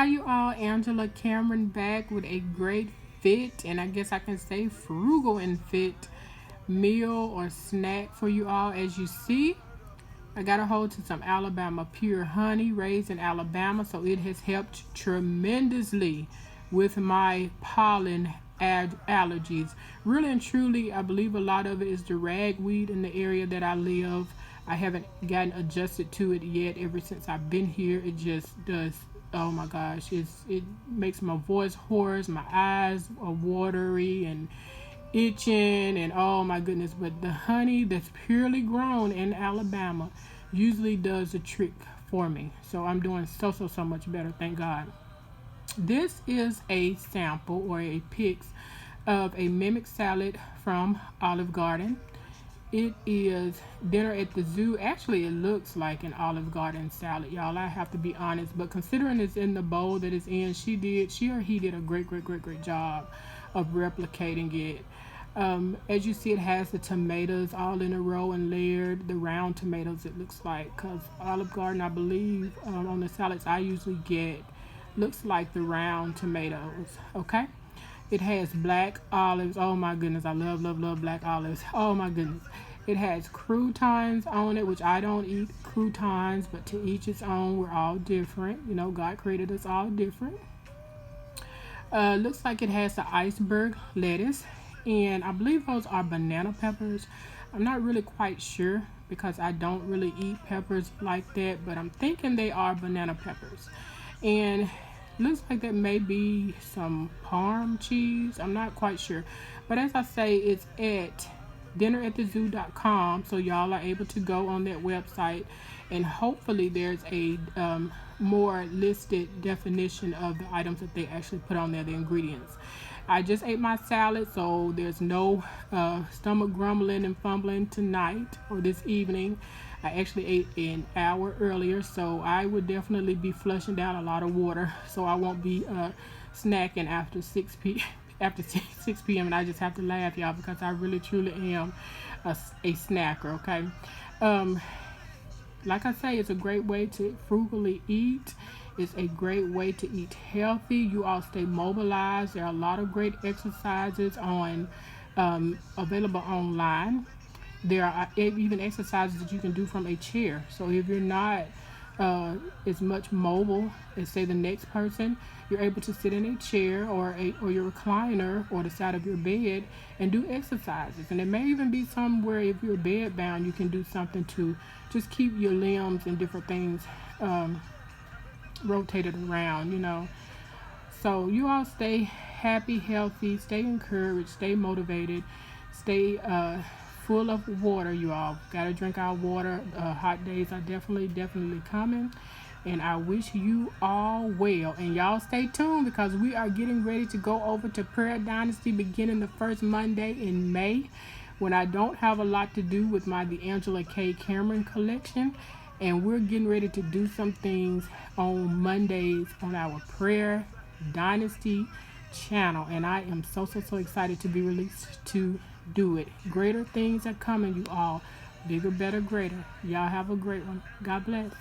Hi you all, Angela Cameron back with a great fit, and I guess I can say frugal and fit meal or snack for you all. As you see, I got a hold to some Alabama pure honey raised in Alabama, so it has helped tremendously with my pollen allergies. Really and truly, I believe a lot of it is the ragweed in the area that I live. I haven't gotten adjusted to it yet. Ever since I've been here, it just does, oh my gosh, it makes my voice hoarse, my eyes are watery and itching, and oh my goodness. But the honey that's purely grown in Alabama usually does the trick for me, so I'm doing so much better, thank God. This is a sample or a pics of a mimic salad from Olive Garden. It is dinner at the zoo. Actually, it looks like an Olive Garden salad, y'all. I have to be honest, but considering it's in the bowl that it's in, she or he did a great job of replicating it. As you see, it has the tomatoes all in a row and layered. The round tomatoes, it looks like, because Olive Garden, I believe, on the salads I usually get, looks like the round tomatoes. Okay. It has black olives. Oh my goodness, I love black olives. Oh my goodness. It has croutons on it, which I don't eat croutons, but to each its own. We're all different. You know, God created us all different. Looks like it has the iceberg lettuce, and I believe those are banana peppers. I'm not really quite sure because I don't really eat peppers like that, but I'm thinking they are banana peppers. And looks like that may be some parm cheese. I'm not quite sure, but as I say, it's at dinneratthezoo.com, so y'all are able to go on that website, and hopefully there's a more listed definition of the items that they actually put on there, the ingredients. I just ate my salad, so there's no stomach grumbling and fumbling tonight or this evening. I actually ate an hour earlier, so I would definitely be flushing down a lot of water, so I won't be snacking after 6 p.m. And I just have to laugh, y'all, because I really truly am a snacker. Okay. Like I say, it's a great way to frugally eat. It's a great way to eat healthy. You all stay mobilized. There are a lot of great exercises on available online. There are even exercises that you can do from a chair. So if you're not as much mobile as, say, the next person, you're able to sit in a chair or your recliner or the side of your bed and do exercises. And it may even be somewhere, if you're bed bound, you can do something to just keep your limbs and different things rotated around, you know. So you all stay happy, healthy, stay encouraged, stay motivated, stay full of water. You all gotta drink our water. Hot days are definitely coming, and I wish you all well. And y'all stay tuned, because we are getting ready to go over to Prayer Dynasty beginning the first Monday in May, when I don't have a lot to do with my The Angela K. Cameron collection. And we're getting ready to do some things on Mondays on our Prayer Dynasty channel, and I am so excited to be released to do it. Greater things are coming, you all. Bigger, better, greater. Y'all have a great one. God bless.